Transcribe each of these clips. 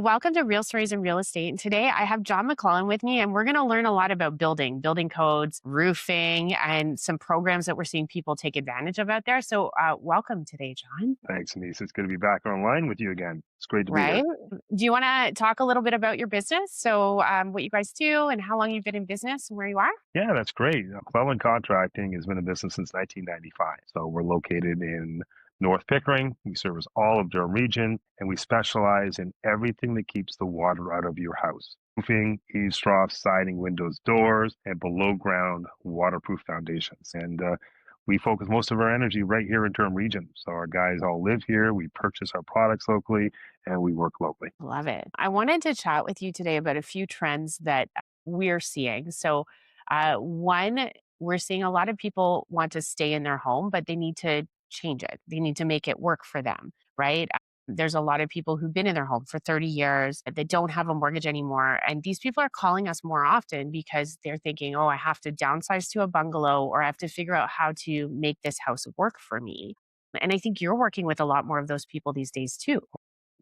Welcome to Real Stories in Real Estate. And today I have John McClellan with me, and we're going to learn a lot about building codes, roofing, and some programs that we're seeing people take advantage of out there. So, welcome today, John. Thanks, Denise. It's good to be back online with you again. It's great to be Right? here. Do you want to talk a little bit about your business? So, what you guys do and how long you've been in business and where you are? Yeah, that's great. McClellan Contracting has been in business since 1995. So we're located in North Pickering. We service all of Durham region, and we specialize in everything that keeps the water out of your house. Roofing, eaves, troughs, siding, windows, doors, and below ground waterproof foundations. And we focus most of our energy right here in Durham region. So our guys all live here. We purchase our products locally, and we work locally. Love it. I wanted to chat with you today about a few trends that we're seeing. So, one, we're seeing a lot of people want to stay in their home, but they need to change it. They need to make it work for them, right? There's a lot of people who've been in their home for 30 years that don't have a mortgage anymore. And these people are calling us more often because they're thinking, oh, I have to downsize to a bungalow or I have to figure out how to make this house work for me. And I think you're working with a lot more of those people these days too.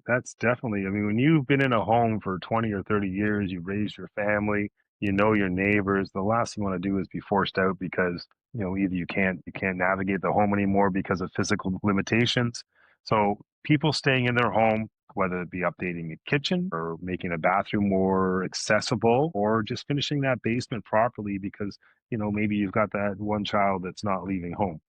That's definitely, I mean, when you've been in a home for 20 or 30 years, you've raised your family, you know your neighbors, the last thing you want to do is be forced out because, either you can't navigate the home anymore because of physical limitations. So people staying in their home, whether it be updating a kitchen or making a bathroom more accessible or just finishing that basement properly because, maybe you've got that one child that's not leaving home,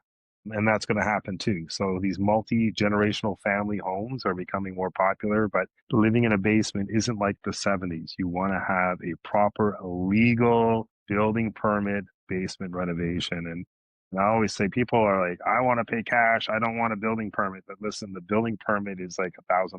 and that's going to happen too. So these multi-generational family homes are becoming more popular, but living in a basement isn't like the 70s. You want to have a proper legal building permit basement renovation. And I always say people are like, I want to pay cash. I don't want a building permit. But listen, the building permit is like $1,000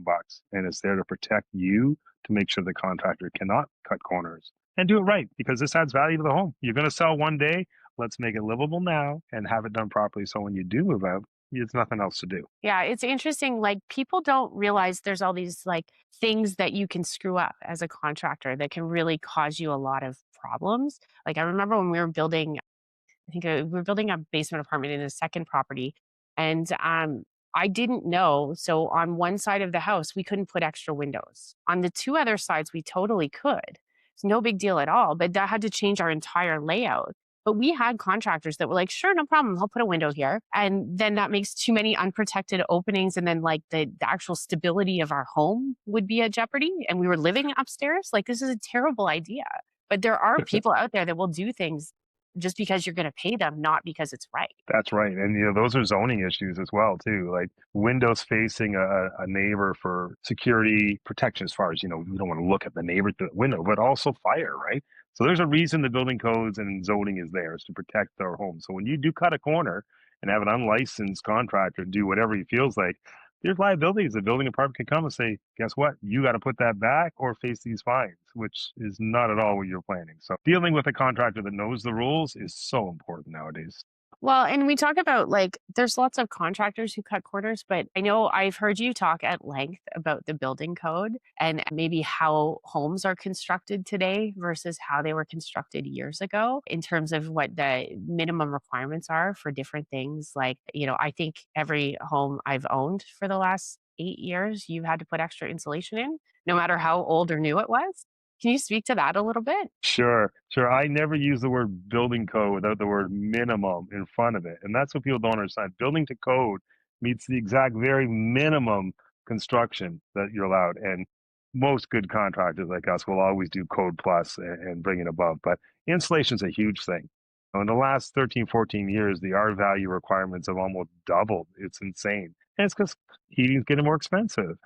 and it's there to protect you to make sure the contractor cannot cut corners and do it right because this adds value to the home. You're going to sell one day. Let's make it livable now and have it done properly. So when you do move out, there's nothing else to do. Yeah, it's interesting. Like people don't realize there's all these like things that you can screw up as a contractor that can really cause you a lot of problems. Like I remember when we were building, I think we were building a basement apartment in a second property, and I didn't know. So on one side of the house, we couldn't put extra windows. On the two other sides, we totally could. It's no big deal at all. But that had to change our entire layout. But we had contractors that were like, sure, no problem. I'll put a window here. And then that makes too many unprotected openings. And then, like, the actual stability of our home would be at jeopardy. And we were living upstairs. Like, this is a terrible idea. But there are people out there that will do things just because you're going to pay them, not because it's right. That's right. And, those are zoning issues as well, too. Like windows facing a neighbor for security protection, as far as, we don't want to look at the neighbor through the window, but also fire, right? So there's a reason the building codes and zoning is there, is to protect our home. So when you do cut a corner and have an unlicensed contractor do whatever he feels like, there's liabilities. The building department can come and say, guess what? You got to put that back or face these fines, which is not at all what you're planning. So dealing with a contractor that knows the rules is so important nowadays. Well, and we talk about like there's lots of contractors who cut corners, but I know I've heard you talk at length about the building code and maybe how homes are constructed today versus how they were constructed years ago in terms of what the minimum requirements are for different things. Like, I think every home I've owned for the last 8 years, you've had to put extra insulation in, no matter how old or new it was. Can you speak to that a little bit? Sure, sure. I never use the word building code without the word minimum in front of it. And that's what people don't understand. Building to code meets the exact very minimum construction that you're allowed. And most good contractors like us will always do code plus and bring it above. But insulation is a huge thing. In the last 13, 14 years, the R value requirements have almost doubled. It's insane. And it's because heating's getting more expensive.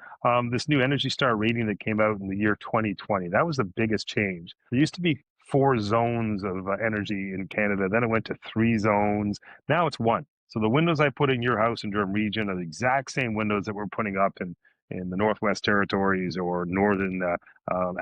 This new Energy Star rating that came out in the year 2020, that was the biggest change. There used to be 4 zones of energy in Canada. Then it went to 3 zones. Now it's one. So the windows I put in your house in Durham region are the exact same windows that we're putting up in the Northwest Territories or Northern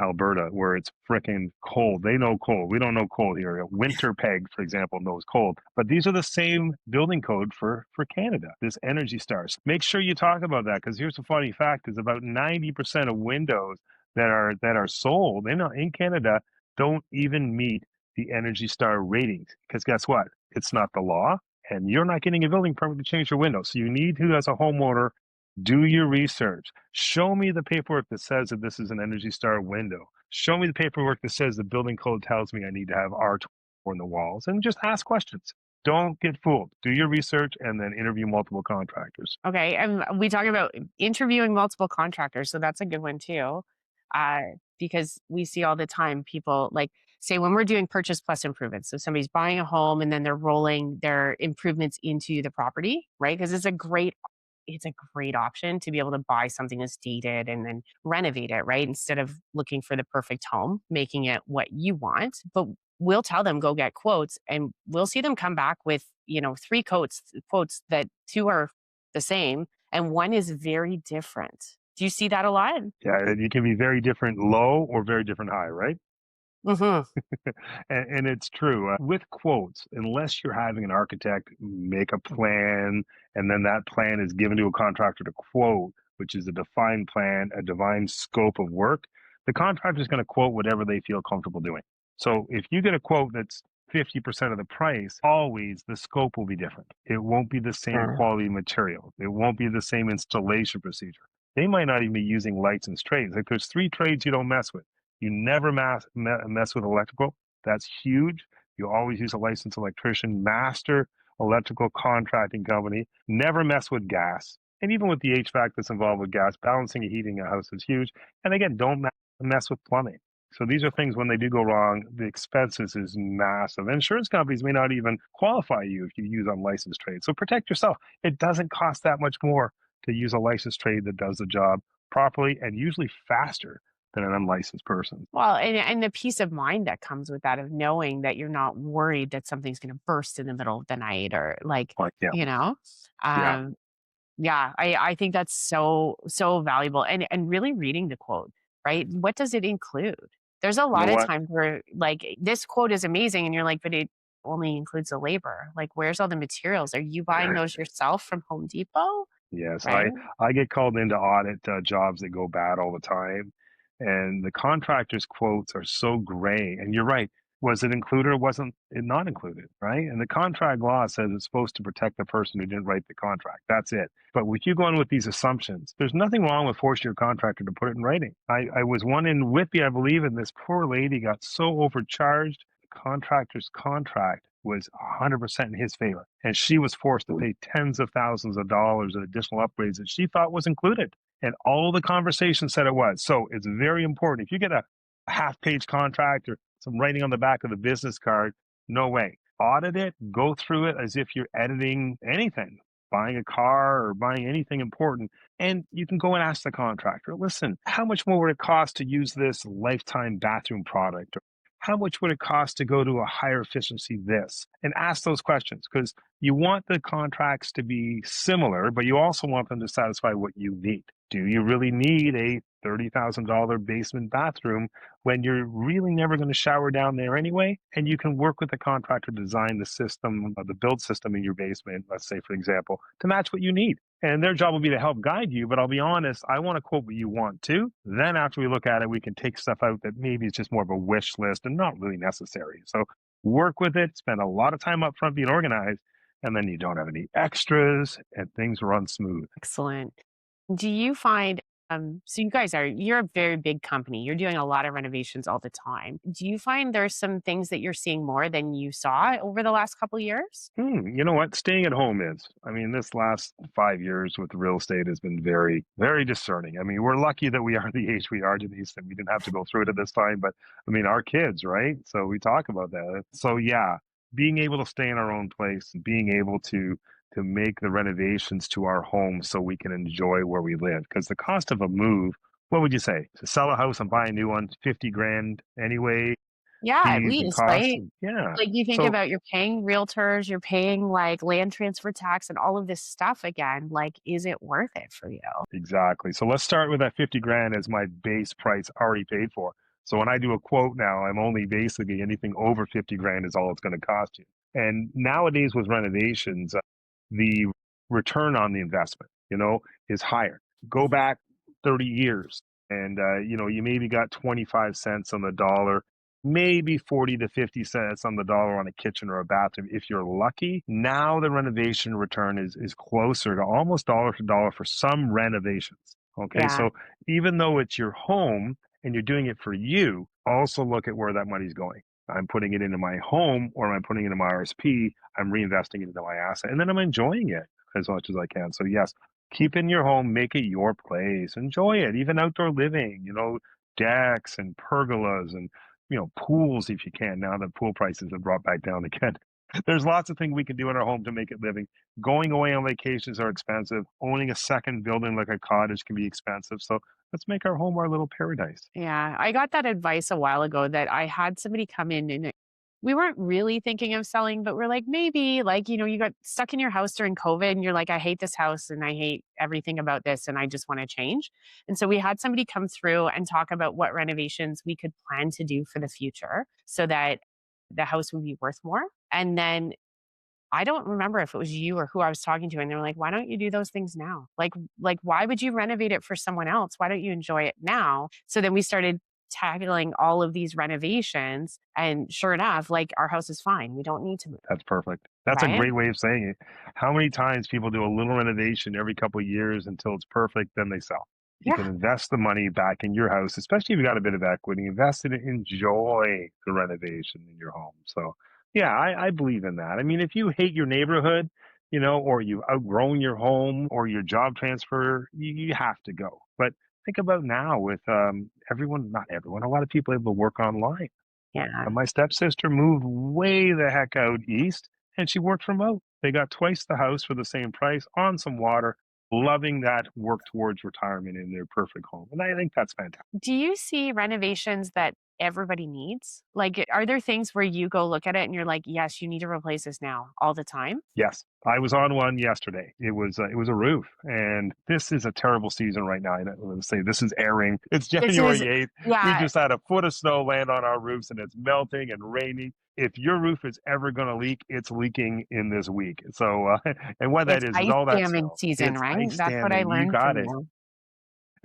Alberta, where it's freaking cold. They know cold. We don't know cold here. Winterpeg, for example, knows cold. But these are the same building code for Canada, this Energy Stars. Make sure you talk about that, because here's the funny fact is about 90% of windows that are sold in Canada don't even meet the Energy Star ratings. Because guess what? It's not the law, and you're not getting a building permit to change your windows. So you need to, as a homeowner, Do your research. Show me the paperwork that says that this is an Energy Star window. Show me the paperwork that says the building code tells me I need to have R24 in the walls, and just ask questions. Don't get fooled. Do your research and then interview multiple contractors. Okay, and we talk about interviewing multiple contractors, so that's a good one too, uh, because we see all the time people like say when we're doing purchase plus improvements. So somebody's buying a home and then they're rolling their improvements into the property, right? Because it's a great option to be able to buy something that's dated and then renovate it, right? Instead of looking for the perfect home, making it what you want. But we'll tell them go get quotes and we'll see them come back with, three quotes that two are the same and one is very different. Do you see that a lot? Yeah, you can be very different low or very different high, right? Mhm. And it's true. With quotes, unless you're having an architect make a plan and then that plan is given to a contractor to quote, which is a defined plan, a defined scope of work, the contractor is going to quote whatever they feel comfortable doing. So if you get a quote that's 50% of the price, always the scope will be different. It won't be the same Mm. quality material. It won't be the same installation procedure. They might not even be using licensed trades. Like there's three trades you don't mess with. You never mess with electrical. That's huge. You always use a licensed electrician, master electrical contracting company. Never mess with gas. And even with the HVAC that's involved with gas, balancing and heating a house is huge. And again, don't mess with plumbing. So these are things when they do go wrong, the expenses is massive. Insurance companies may not even qualify you if you use unlicensed trade. So protect yourself. It doesn't cost that much more to use a licensed trade that does the job properly and usually faster than an unlicensed person. Well, and the peace of mind that comes with that of knowing that you're not worried that something's gonna burst in the middle of the night or like, Like, yeah, you know? yeah. Um, yeah, I think that's so, so valuable and really reading the quote, right? What does it include? There's a You know lot of what? times where like this quote is amazing and you're like, but it only includes the labor. Like, where's all the materials? Are you buying those yourself from Home Depot? Yes, Right? I get called into audit jobs that go bad all the time, and the contractors' quotes are so gray. And you're right. Was it included or wasn't it not included? Right? And the contract law says it's supposed to protect the person who didn't write the contract. That's it. But with you going with these assumptions, there's nothing wrong with forcing your contractor to put it in writing. I was one in Whitby, I believe, and this poor lady got so overcharged. The contractor's contract was 100% in his favor. And she was forced to pay tens of thousands of dollars in additional upgrades that she thought was included. And all the conversation said it was. So it's very important. If you get a half page contract or some writing on the back of the business card, no way. Audit it, go through it as if you're editing anything, buying a car or buying anything important. And you can go and ask the contractor, listen, how much more would it cost to use this lifetime bathroom product? How much would it cost to go to a higher efficiency this? And ask those questions because you want the contracts to be similar, but you also want them to satisfy what you need. Do you really need a $30,000 basement bathroom when you're really never going to shower down there anyway? And you can work with the contractor to design the system, the build system in your basement, let's say, for example, to match what you need. And their job will be to help guide you. But I'll be honest, I want to quote what you want too. Then after we look at it, we can take stuff out that maybe is just more of a wish list and not really necessary. So work with it, spend a lot of time up front being organized, and then you don't have any extras and things run smooth. Excellent. Do you find so you're a very big company. You're doing a lot of renovations all the time. Do you find there's some things that you're seeing more than you saw over the last couple years? You know what? Staying at home is. I mean, this last 5 years with real estate has been very, very discerning. I mean, we're lucky that we are the age we are, Denise, and we didn't have to go through it at this time. But I mean, our kids, right? So we talk about that. So yeah, being able to stay in our own place and being able to make the renovations to our home so we can enjoy where we live. Because the cost of a move, what would you say? To sell a house and buy a new one, 50 grand anyway, Yeah, at fees and least, costs. right? Yeah. Like you think So about you're paying realtors, you're paying like land transfer tax and all of this stuff again. Like, is it worth it for you? exactly. So let's start with that 50 grand as my base price already paid for. So when I do a quote now, I'm only basically anything over 50 grand is all it's going to cost you. And nowadays with renovations, the return on the investment, is higher. Go back 30 years and, you maybe got 25 cents on the dollar maybe 40 to 50 cents on the dollar on a kitchen or a bathroom if you're lucky. Now the renovation return is closer to almost dollar to dollar for some renovations. Okay, Yeah. so even though it's your home and you're doing it for you, also look at where that money's going. I'm putting it into my home or am I putting it into my RSP? I'm reinvesting it into my asset and then I'm enjoying it as much as I can. So yes, keep in your home, make it your place, enjoy it, even outdoor living, decks and pergolas and pools if you can. Now that pool prices have brought back down again. There's lots of things we can do in our home to make it living. Going away on vacations are expensive. Owning a second building like a cottage can be expensive. So let's make our home our little paradise. Yeah, I got that advice a while ago that I had somebody come in and we weren't really thinking of selling, but we're like, maybe, like, you got stuck in your house during COVID and you're like, I hate this house and I hate everything about this and I just want to change. And so we had somebody come through and talk about what renovations we could plan to do for the future so that the house would be worth more. And then I don't remember if it was you or who I was talking to, and they were like, "Why don't you do those things now? Like, why would you renovate it for someone else? Why don't you enjoy it now?" So then we started tackling all of these renovations, and sure enough, like, our house is fine. We don't need to move, That's perfect. That's a right? great way of saying it. How many times people do a little renovation every couple of years until it's perfect, then they sell. You can Yeah, invest the money back in your house, especially if you got a bit of equity. Invest it, enjoy the renovation in your home. So, yeah, I believe in that. I mean, if you hate your neighborhood, or you've outgrown your home or your job transfer, you have to go. But think about now with everyone, not everyone, a lot of people able to work online. yeah. My stepsister moved way the heck out east and she worked remote. They got twice the house for the same price on some water, loving that work towards retirement in their perfect home. And I think that's fantastic. Do you see renovations that everybody needs? Like, are there things where you go look at it and you're like, "Yes, you need to replace this now," all the time? Yes, I was on one yesterday. It was a roof, and this is a terrible season right now. Let's say this is airing. It's This is January 8th. We yeah, just had a foot of snow land on our roofs, and it's melting and raining. If your roof is ever going to leak, it's leaking in this week. So, and what that it's is ice all that damming snow. season, It's right? ice That's what I damming. You learned from got it. you.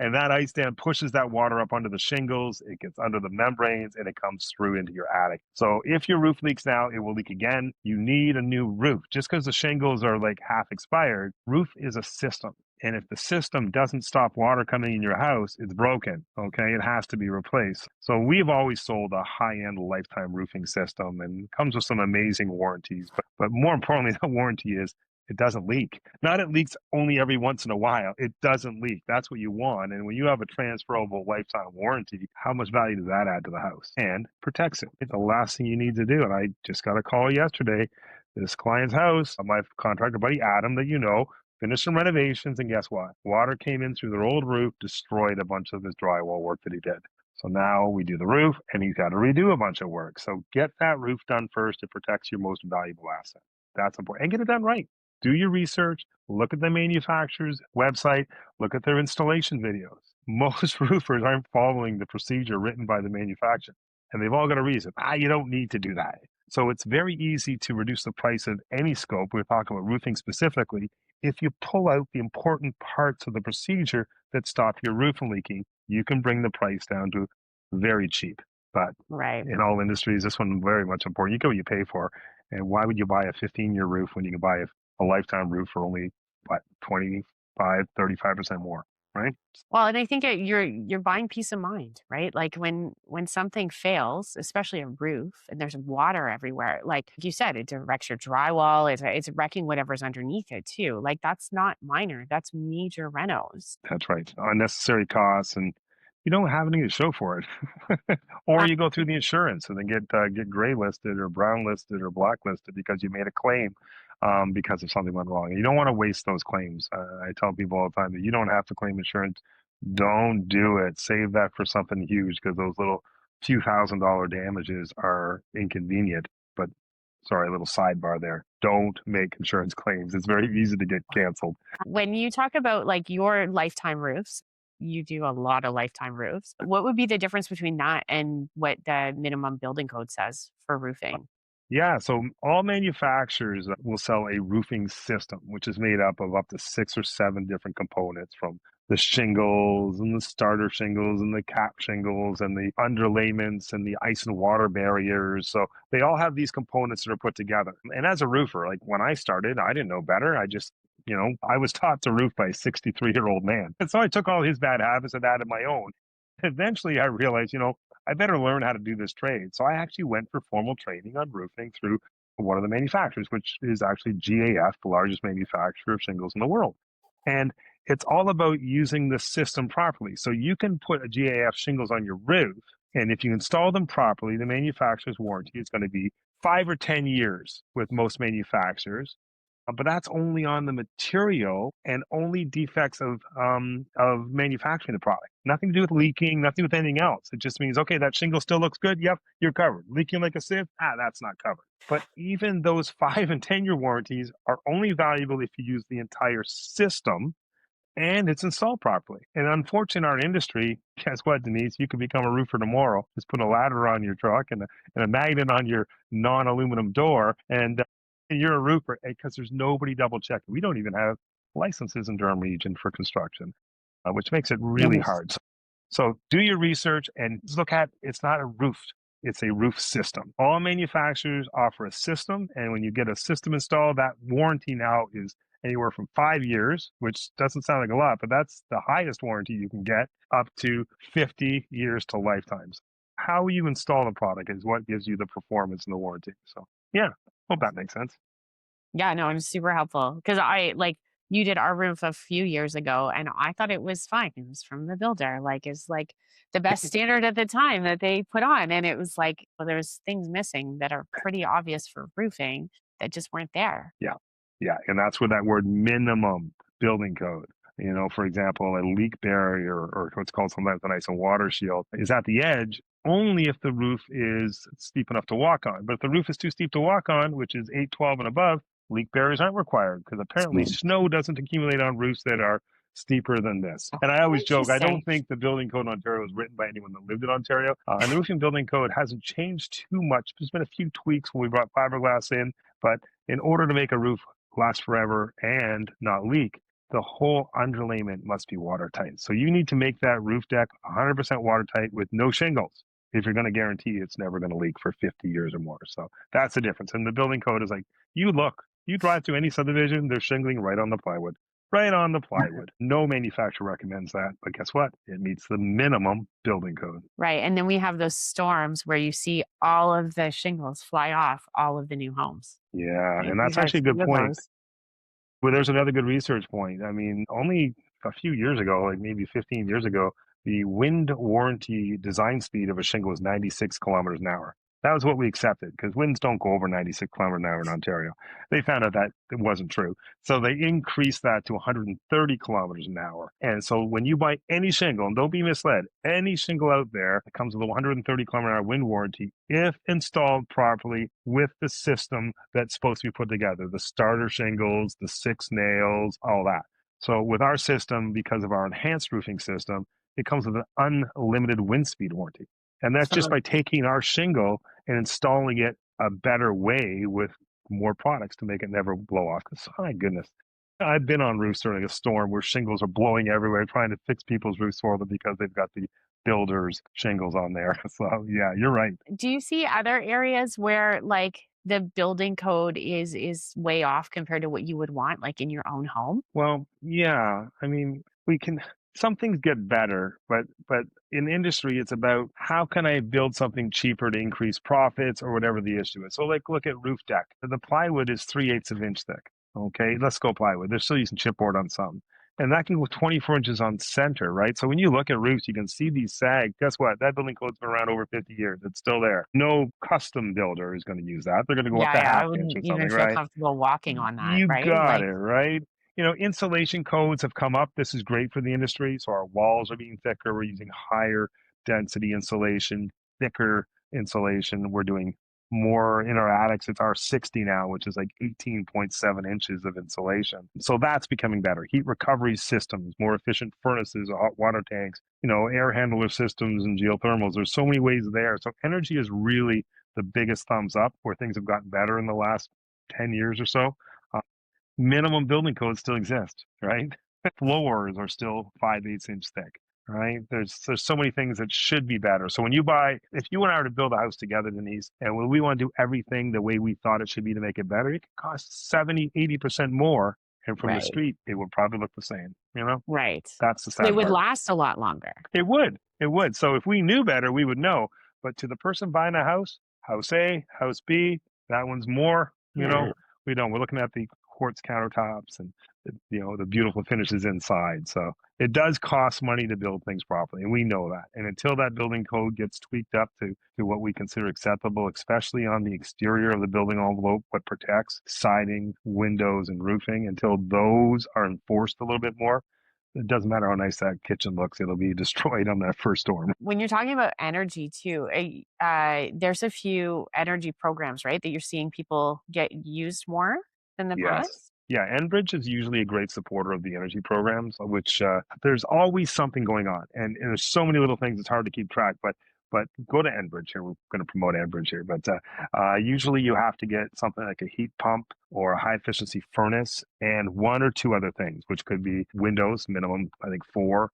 And that ice dam pushes that water up under the shingles, it gets under the membranes, and it comes through into your attic. So if your roof leaks now, it will leak again. You need a new roof. Just because the shingles are like half expired, roof is a system. And if the system doesn't stop water coming in your house, it's broken. Okay. It has to be replaced. So we've always sold a high end lifetime roofing system and it comes with some amazing warranties. But more importantly, the warranty is it doesn't leak. Not it leaks only every once in a while. It doesn't leak. That's what you want. And when you have a transferable lifetime warranty, how much value does that add to the house? And protects it. It's the last thing you need to do. And I just got a call yesterday. This client's house, my contractor buddy Adam, that finished some renovations. And guess what? Water came in through their old roof, destroyed a bunch of his drywall work that he did. So now we do the roof and he's got to redo a bunch of work. So get that roof done first. It protects your most valuable asset. That's important. And get it done right. Do your research, look at the manufacturer's website, look at their installation videos. Most roofers aren't following the procedure written by the manufacturer, and they've all got a reason. You don't need to do that. So it's very easy to reduce the price of any scope. We're talking about roofing specifically. If you pull out the important parts of the procedure that stop your roof from leaking, you can bring the price down to very cheap. But Right. in all industries, this one very much important. You get what you pay for. And why would you buy a 15-year roof when you can buy a lifetime roof for only what 25, 35% more, right? Well, and I think you're buying peace of mind, right? Like when something fails, especially a roof, and there's water everywhere, like you said, it wrecks your drywall. It's wrecking whatever's underneath it too. Like that's not minor. That's major renos. That's right. Unnecessary costs, and you don't have anything to show for it. Or Uh, you go through the insurance and then get gray listed or brown listed or blacklisted because you made a claim because of something went wrong. You don't want to waste those claims. I tell people all the time that you don't have to claim insurance. Don't do it. Save that for something huge because those little few $1,000 damages are inconvenient. But sorry, a little sidebar there. Don't make insurance claims. It's very easy to get canceled. when you talk about like your lifetime roofs, you do a lot of lifetime roofs. What would be the difference between that and what the minimum building code says for roofing? Yeah, so all manufacturers will sell a roofing system, which is made up of 6 or 7 different components from the shingles and the starter shingles and the cap shingles and the underlayments and the ice and water barriers. So they all have these components that are put together. And as a roofer, like when I started, I didn't know better. I just, I was taught to roof by a 63-year-old man. And so I took all his bad habits and added my own. Eventually I realized, I better learn how to do this trade. So I actually went for formal training on roofing through one of the manufacturers, which is actually GAF, the largest manufacturer of shingles in the world. And it's all about using the system properly. So you can put a GAF shingles on your roof, and if you install them properly, the manufacturer's warranty is going to be 5 or 10 years with most manufacturers. But that's only on the material and only defects of manufacturing the product. Nothing to do with leaking, nothing with anything else. It just means, okay, that shingle still looks good. Yep, you're covered. Leaking like a sieve? That's not covered. But even those 5 and 10-year warranties are only valuable if you use the entire system and it's installed properly. And unfortunately, in our industry, guess what, Denise? You could become a roofer tomorrow. Just put a ladder on your truck and a magnet on your non-aluminum door, and you're a roofer because there's nobody double checking. We don't even have licenses in Durham region for construction, which makes it really Yes. hard. So do your research and look at, it's not a roof. It's a roof system. All manufacturers offer a system, and when you get a system installed, that warranty now is anywhere from 5 years, which doesn't sound like a lot, but that's the highest warranty you can get, up to 50 years to lifetimes. How you install the product is what gives you the performance and the warranty. So yeah, hope that makes sense. Yeah, no, it was super helpful because you did our roof a few years ago and I thought it was fine. It was from the builder. Like it's like the best standard at the time that they put on. And it was like, well, there's things missing that are pretty obvious for roofing that just weren't there. Yeah. Yeah. And that's where that word minimum building code, for example, a leak barrier or what's called sometimes an ice and water shield is at the edge only if the roof is steep enough to walk on. But if the roof is too steep to walk on, which is 812 and above, leak barriers aren't required because apparently Mm. snow doesn't accumulate on roofs that are steeper than this. And I always joke, I don't Interesting. think the building code in Ontario was written by anyone that lived in Ontario. And the roofing building code hasn't changed too much. There's been a few tweaks when we brought fiberglass in, but in order to make a roof last forever and not leak, the whole underlayment must be watertight. So you need to make that roof deck 100% watertight with no shingles if you're going to guarantee it's never going to leak for 50 years or more. So that's the difference. And the building code is like, you drive through any subdivision, they're shingling right on the plywood. Right on the plywood. No manufacturer recommends that, but guess what? It meets the minimum building code. Right. And then we have those storms where you see all of the shingles fly off all of the new homes. Yeah, Right? and We've that's had a actually a good few of point. those. Well, there's another good research point. I mean, only a few years ago, like maybe 15 years ago, the wind warranty design speed of a shingle was 96 kilometers an hour. That was what we accepted because winds don't go over 96 kilometers an hour in Ontario. They found out that it wasn't true. So they increased that to 130 kilometers an hour. And so when you buy any shingle, and don't be misled, any shingle out there that comes with a 130 kilometer an hour wind warranty, if installed properly with the system that's supposed to be put together, the starter shingles, the 6 nails, all that. So with our system, because of our enhanced roofing system, it comes with an unlimited wind speed warranty. And that's just So by taking our shingle and installing it a better way with more products to make it never blow off. Because, my goodness, I've been on roofs during a storm where shingles are blowing everywhere, trying to fix people's roofs for them because they've got the builder's shingles on there. So, yeah, you're right. do you see other areas where the building code is way off compared to what you would want, like in your own home? Well, yeah. I mean, we can some things get better, but in industry it's about how can I build something cheaper to increase profits or whatever the issue is. So like look at roof deck. The plywood is 3/8 of inch thick. Okay, let's go plywood. They're still using chipboard on some. And that can go 24 inches on center, right? So when you look at roofs, you can see these sag. Guess what? That building code's been around over 50 years. It's still there. No custom builder is going to use that. They're going to go up Yeah, to yeah, I half inch wouldn't or even something, feel right? comfortable walking on that, You right? got Like it, right? Insulation codes have come up. This is great for the industry. So our walls are being thicker. We're using higher density insulation, thicker insulation. We're doing more in our attics. It's R60 now, which is like 18.7 inches of insulation. So that's becoming better. Heat recovery systems, more efficient furnaces, hot water tanks, air handler systems and geothermals. There's so many ways there. So energy is really the biggest thumbs up where things have gotten better in the last 10 years or so. Minimum building codes still exist, right? Floors are still 5/8 inch thick, right? There's so many things that should be better. So when you buy, if you and I were to build a house together, Denise, and when we want to do everything the way we thought it should be to make it better, it could cost 70, 80% more. And from the Right. street, it would probably look the same, you know? Right. That's the They sad would part. last a lot longer. It would. It would. So if we knew better, we would know. But to the person buying a house, house A, house B, that one's more, Yeah. we don't. We're looking at the quartz countertops and the beautiful finishes inside. So it does cost money to build things properly, and we know that. And until that building code gets tweaked up to what we consider acceptable, especially on the exterior of the building envelope, what protects siding, windows, and roofing, until those are enforced a little bit more, it doesn't matter how nice that kitchen looks, it'll be destroyed on that first storm. When you're talking about energy too, there's a few energy programs, right, that you're seeing people get used more than the Yes. past? Yeah, Enbridge is usually a great supporter of the energy programs, which there's always something going on, and there's so many little things it's hard to keep track. But go to Enbridge here. We're going to promote Enbridge here, but usually you have to get something like a heat pump or a high efficiency furnace, and one or two other things, which could be windows, minimum I think four,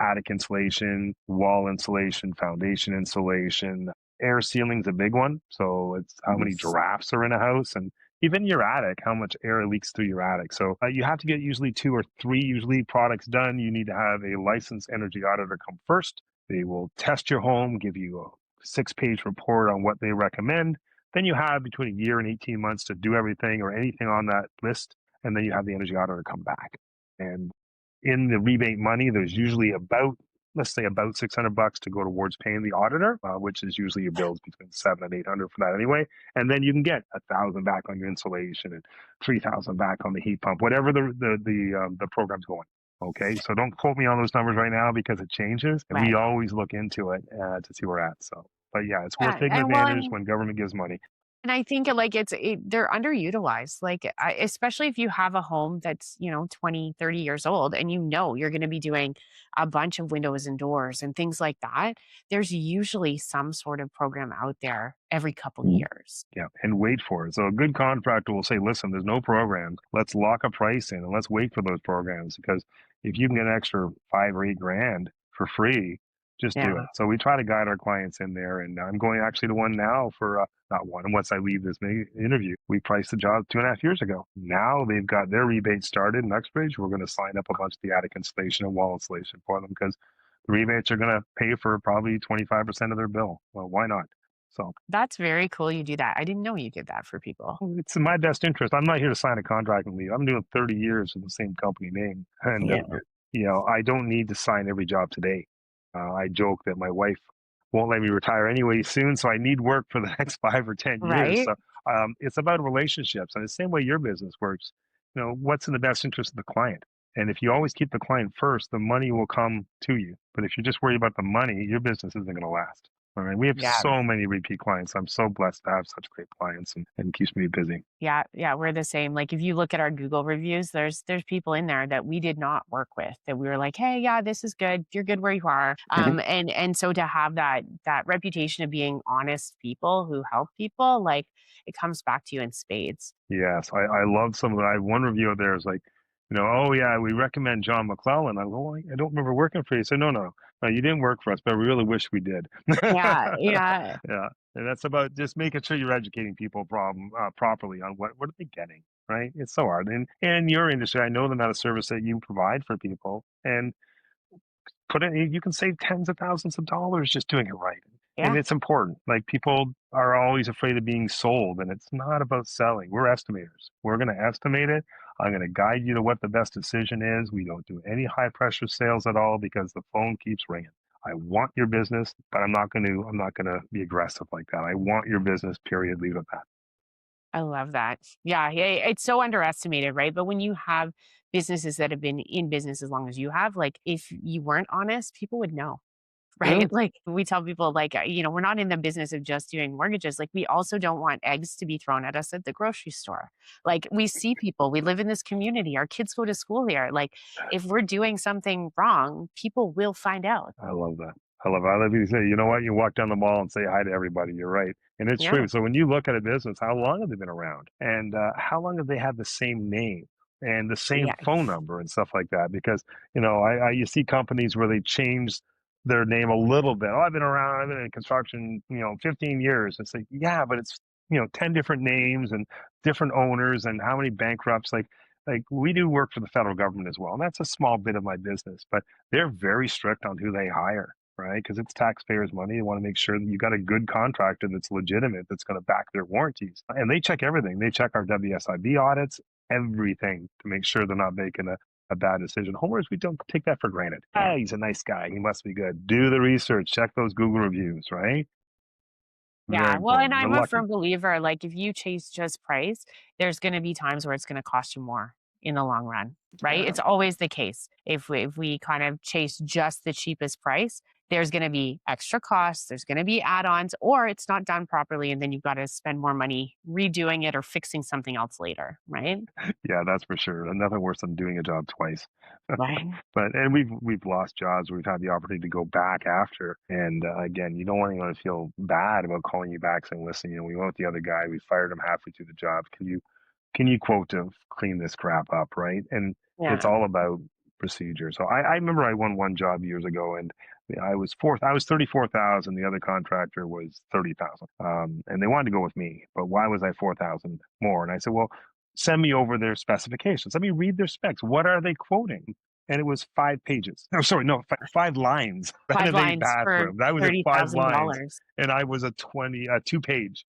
attic insulation, wall insulation, foundation insulation. Air sealing's a big one, so it's how many Yes. drafts are in a house, and even your attic, how much air leaks through your attic. So you have to get usually two or three usually products done. You need to have a licensed energy auditor come first. They will test your home, give you a 6-page report on what they recommend. Then you have between a year and 18 months to do everything or anything on that list. And then you have the energy auditor come back. And in the rebate money, there's usually about, let's say about $600 to go towards paying the auditor, which is usually your bills between 700 and 800 for that anyway. And then you can get 1,000 back on your insulation and 3,000 back on the heat pump, whatever the program's going. Okay, so don't quote me on those numbers right now because it changes, and we Right. always look into it to see where we're at. So, but yeah, it's worth Yeah, taking and well, advantage when government gives money. and I think they're underutilized. Like, especially if you have a home that's, 20, 30 years old and you're going to be doing a bunch of windows and doors and things like that. There's usually some sort of program out there every couple years. Yeah, and wait for it. So a good contractor will say, listen, there's no programs. Let's lock a price in and let's wait for those programs because if you can get an extra 5 or 8 grand for free, just do Yeah. it. So we try to guide our clients in there. And I'm going actually to one now for not one. Once I leave this interview, we priced the job 2.5 years ago. Now they've got their rebate started. Next bridge, we're going to sign up a bunch of the attic installation and wall installation for them because the rebates are going to pay for probably 25% of their bill. Well, why not? So That's very cool you do that. I didn't know you did that for people. it's in my best interest. I'm not here to sign a contract and leave. I'm doing 30 years with the same company name, and Yeah. I don't need to sign every job today. I joke that my wife won't let me retire anyway soon, so I need work for the next 5 or 10 years. Right? So it's about relationships, and the same way your business works. What's in the best interest of the client? And if you always keep the client first, the money will come to you. But if you're just worried about the money, your business isn't going to last. All right. We have Yeah. so many repeat clients. I'm so blessed to have such great clients and keeps me busy. Yeah, yeah, we're the same. Like if you look at our Google reviews, there's people in there that we did not work with that we were like, "Hey, yeah, this is good. You're good where you are." And so to have that reputation of being honest people who help people, like it comes back to you in spades. Yes, I love some of that. I have one review of theirs like, oh yeah, we recommend John McClellan. I go, oh, I don't remember working for you. So no, you didn't work for us, but we really wish we did. Yeah, yeah. Yeah, and that's about just making sure you're educating people properly on what are they getting, right? It's so hard. And in your industry, I know the amount of service that you provide for people, and you can save tens of thousands of dollars just doing it right. And Yeah. it's important. Like people are always afraid of being sold, and it's not about selling. We're estimators. We're going to estimate it. I'm going to guide you to what the best decision is. We don't do any high pressure sales at all because the phone keeps ringing. I want your business, but I'm not going to be aggressive like that. I want your business, period. Leave it at that. I love that. Yeah, yeah, it's so underestimated, right? But when you have businesses that have been in business as long as you have, like if you weren't honest, people would know. Yeah. Right? Like, we tell people, like, we're not in the business of just doing mortgages. Like, we also don't want eggs to be thrown at us at the grocery store. Like, we see people, we live in this community, our kids go to school here. Like, if we're doing something wrong, people will find out. I love that. I love it. I love you say, you know what? You walk down the mall and say hi to everybody. You're right. And it's Yeah. true. So when you look at a business, how long have they been around? And how long have they had the same name? and the same Yeah. phone number and stuff like that. Because, you see companies where they change their name a little bit. Oh, I've been in construction, 15 years. It's like, yeah, but it's, 10 different names and different owners and how many bankrupts. Like we do work for the federal government as well. And that's a small bit of my business, but they're very strict on who they hire, right? Because it's taxpayers' money. They want to make sure that you got a good contractor that's legitimate, that's going to back their warranties. And they check everything. They check our WSIB audits, everything to make sure they're not making a bad decision. Homeowners, we don't take that for granted. Ah, he's a nice guy. He must be good. Do the research. Check those Google reviews, right? Very Yeah, well, and important. We're I'm a lucky. firm believer, like, if you chase just price, there's gonna be times where it's gonna cost you more in the long run, right? Yeah. It's always the case. If we kind of chase just the cheapest price, there's gonna be extra costs, there's gonna be add-ons, or it's not done properly, and then you've gotta spend more money redoing it or fixing something else later, right? Yeah, that's for sure. And nothing worse than doing a job twice. Right. And we've lost jobs where we've had the opportunity to go back after. And again, you don't want anyone to feel bad about calling you back saying, "Listen, we went with the other guy. We fired him halfway through the job. Can you quote to clean this crap up, right?" And it's Yeah. all about procedure. So I remember I won one job years ago, and I was fourth. I was 34,000. The other contractor was 30,000. And they wanted to go with me, but why was I 4,000 more? And I said, well, send me over their specifications. Let me read their specs. What are they quoting? And it was 5 pages. Oh, sorry, no, 5 lines. 5 Renovate lines for bathroom. That was at 5 lines, $30,000. and I was a 2 page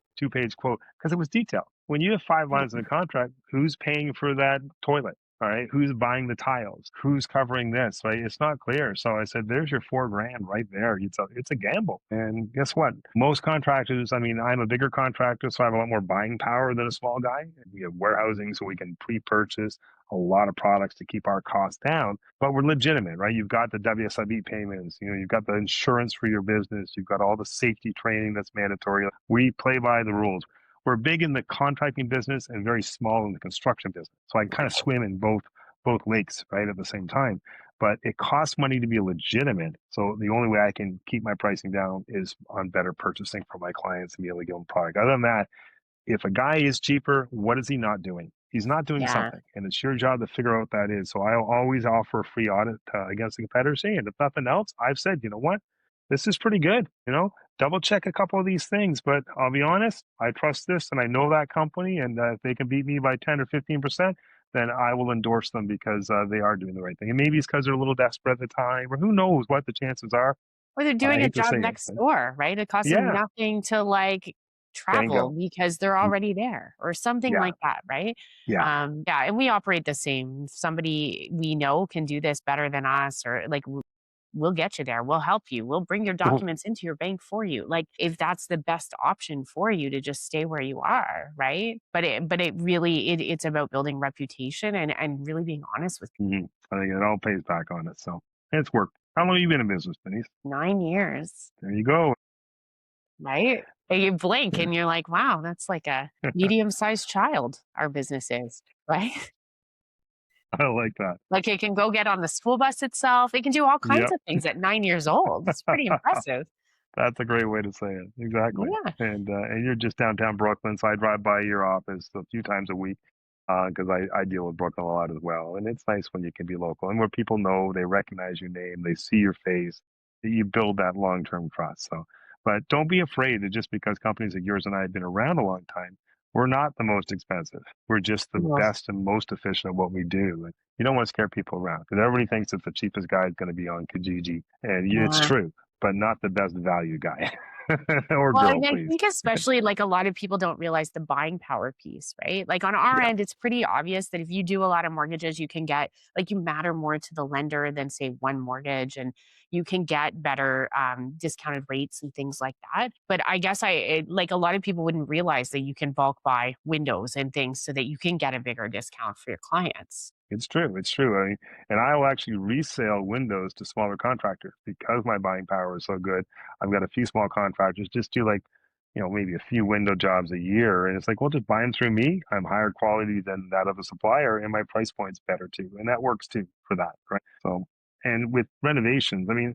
quote because it was detailed. When you have 5 lines in a contract, who's paying for that toilet? All right, who's buying the tiles? Who's covering this? Right, it's not clear. So I said, "There's your 4 grand right there." It's a gamble, and guess what? Most contractors. I mean, I'm a bigger contractor, so I have a lot more buying power than a small guy. We have warehousing, so we can pre-purchase a lot of products to keep our costs down. But we're legitimate, right? You've got the WSIB payments. You've got the insurance for your business. You've got all the safety training that's mandatory. We play by the rules. We're big in the contracting business and very small in the construction business. So I kind of swim in both lakes, right, at the same time. But it costs money to be legitimate. So the only way I can keep my pricing down is on better purchasing for my clients and be able to give them product. Other than that, if a guy is cheaper, what is he not doing? He's not doing Yeah. something, and it's your job to figure out what that is. So I'll always offer a free audit against the competitors. Hey, and if nothing else, I've said, you know what, this is pretty good. Double check a couple of these things, but I'll be honest, I trust this and I know that company, and if they can beat me by 10 or 15%, then I will endorse them because they are doing the right thing. And maybe it's because they're a little desperate at the time, or who knows what the chances are. Or they're I doing a hate to job say it, next but door, right? It costs them yeah, nothing to, like, travel bingo. because they're already there or something Yeah, like that, right? yeah. Yeah, and we operate the same. If somebody we know can do this better than us or, like, we'll get you there. We'll help you. We'll bring your documents into your bank for you. Like, if that's the best option for you to just stay where you are, right? But it really it's about building reputation and really being honest with I think it all pays back on it. So it's worked. How long have you been in business, Denise? 9 years. There you go. Right? And you blink and you're like, "Wow, that's like a medium-sized child our business is," right? I like that. Like, it can go get on the school bus itself. It can do all kinds Yep. of things at 9 years old. It's pretty impressive. That's a great way to say it. Exactly. Yeah. And you're just downtown Brooklyn, so I drive by your office a few times a week because I deal with Brooklyn a lot as well. And it's nice when you can be local and where people know, they recognize your name, they see your face, that you build that long-term trust. So, but don't be afraid that just because companies like yours and I have been around a long time, we're not the most expensive. We're just the Well, best and most efficient at what we do. And you don't want to scare people around because everybody thinks that the cheapest guy is going to be on Kijiji, and it's yeah. true, but not the best value guy or Well, girl, and I please. think especially, like, a lot of people don't realize the buying power piece, right? Like, on our Yeah. end, it's pretty obvious that if you do a lot of mortgages, you can get like, you matter more to the lender than, say, one mortgage, and you can get better, discounted rates and things like that. But I guess like, a lot of people wouldn't realize that you can bulk buy windows and things so that you can get a bigger discount for your clients. It's true. It's true. And I will actually resell windows to smaller contractors because my buying power is so good. I've got a few small contractors just do like, maybe a few window jobs a year. And it's like, well, just buy them through me. I'm higher quality than that of a supplier, and my price point's better too. And that works too for that. Right. So, and with renovations, I mean,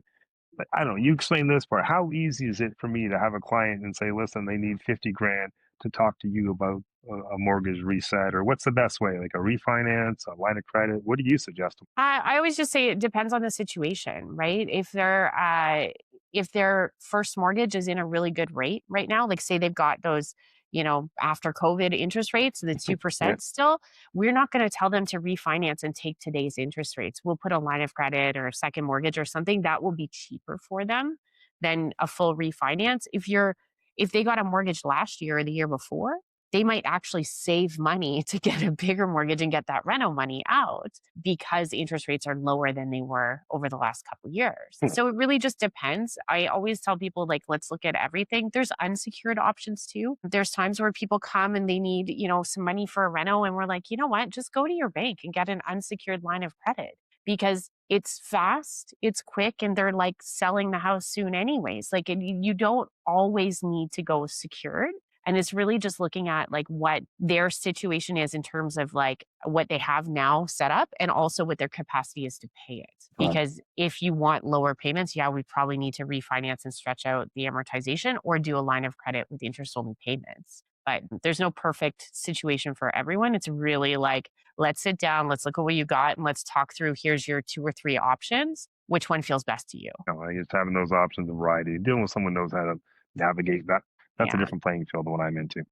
I don't know, you explain this part. How easy is it for me to have a client and say, listen, they need 50 grand to talk to you about a mortgage reset, or what's the best way? Like a refinance, a line of credit? What do you suggest? I always just say it depends on the situation, right? If their first mortgage is in a really good rate right now, like say they've got those, after COVID interest rates, the Yeah, 2% still, we're not going to tell them to refinance and take today's interest rates. We'll put a line of credit or a second mortgage or something that will be cheaper for them than a full refinance. If they got a mortgage last year or the year before, they might actually save money to get a bigger mortgage and get that reno money out because interest rates are lower than they were over the last couple years. So it really just depends. I always tell people like let's look at everything. There's unsecured options too. There's times where people come and they need, some money for a reno and we're like, "You know what? Just go to your bank and get an unsecured line of credit." Because it's fast, it's quick, and they're like selling the house soon anyways. Like and you don't always need to go secured, and it's really just looking at like what their situation is in terms of like what they have now set up and also what their capacity is to pay it. Because if you want lower payments, yeah, we probably need to refinance and stretch out the amortization or do a line of credit with interest only payments. But there's no perfect situation for everyone. It's really like, let's sit down, let's look at what you got, and let's talk through here's your two or three options. Which one feels best to you? like just having those options of variety, dealing with someone who knows how to navigate that. That's a Yeah. different playing field than what I'm into.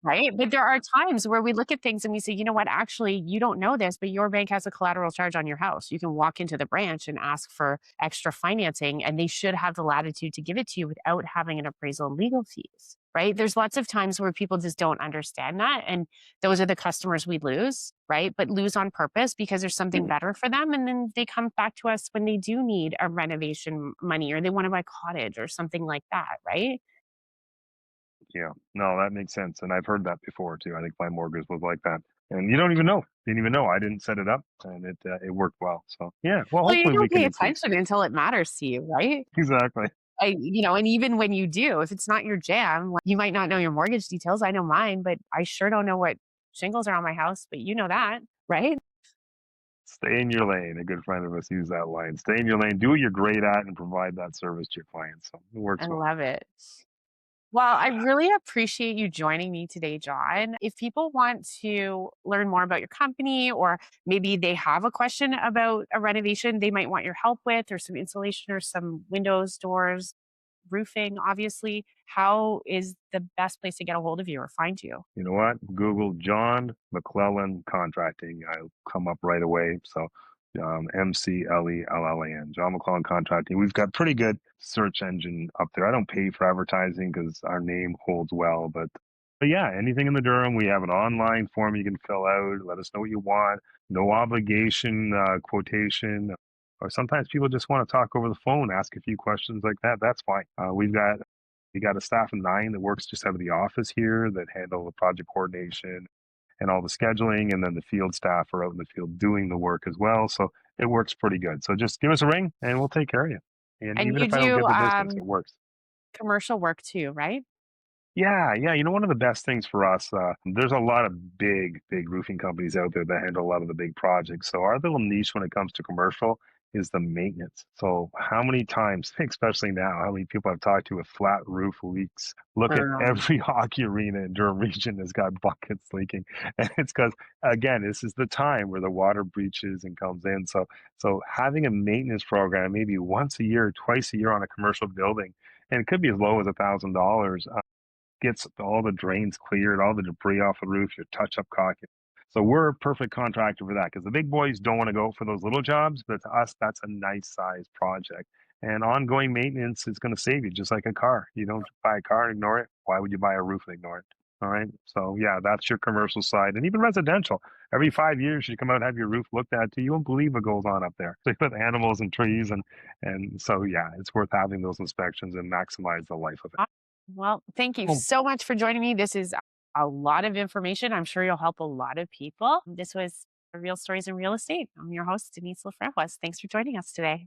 Right? But there are times where we look at things and we say, you know what, actually, you don't know this, but your bank has a collateral charge on your house. You can walk into the branch and ask for extra financing, and they should have the latitude to give it to you without having an appraisal and legal fees. Right? There's lots of times where people just don't understand that. And those are the customers we lose, right? But lose on purpose because there's something better for them. And then they come back to us when they do need a renovation money or they want to buy cottage or something like that, right? Yeah, no, that makes sense, and I've heard that before too. I think my mortgage was like that, and you don't even know. Didn't even know. I didn't set it up, and it worked well. So yeah, well, Well, you hopefully we don't can pay increase. attention until it matters to you, right? Exactly. And even when you do, if it's not your jam, like, you might not know your mortgage details. I know mine, but I sure don't know what shingles are on my house, but you know that, right? Stay in your lane. A good friend of us used that line. Stay in your lane. Do what you're great at, and provide that service to your clients. So it I works well. love it. Well, I really appreciate you joining me today, John. If people want to learn more about your company, or maybe they have a question about a renovation they might want your help with, or some insulation or some windows, doors, roofing, obviously, how is the best place to get a hold of you or find you? You know what? Google John McClellan Contracting. I'll come up right away. So McLellan, John McClellan Contracting. We've got pretty good search engine up there. I don't pay for advertising because our name holds well, but yeah, anything in the Durham, we have an online form you can fill out. Let us know what you want. No obligation quotation. Or sometimes people just want to talk over the phone, ask a few questions like that. That's fine. We got a staff of 9 that works just out of the office here that handle the project coordination and all the scheduling, and then the field staff are out in the field doing the work as well. So it works pretty good. So just give us a ring and we'll take care of you. And And even you if I don't do get the business, it works. commercial work too, right? Yeah, yeah. You know, one of the best things for us, there's a lot of big roofing companies out there that handle a lot of the big projects. So our little niche when it comes to commercial is the maintenance. So how many times, especially now, how many people I've talked to with flat roof leaks? Look at Um, every hockey arena in Durham region has got buckets leaking, and it's because again, this is the time where the water breaches and comes in. So having a maintenance program, maybe once a year, twice a year on a commercial building, and it could be as low as $1,000, gets all the drains cleared, all the debris off the roof, your touch-up caulking. So we're a perfect contractor for that because the big boys don't want to go for those little jobs, but to us, that's a nice size project. And ongoing maintenance is going to save you, just like a car. You don't buy a car and ignore it. Why would you buy a roof and ignore it? All right. So yeah, that's your commercial side, and even residential. Every 5 years, you come out and have your roof looked at. Too. You won't believe what goes on up there. So with animals and trees, and so yeah, it's worth having those inspections and maximize the life of it. Aw well, thank you so much for joining me. This is a lot of information. I'm sure you'll help a lot of people. This was Real Stories in Real Estate. I'm your host, Denise Laframboise. Thanks for joining us today.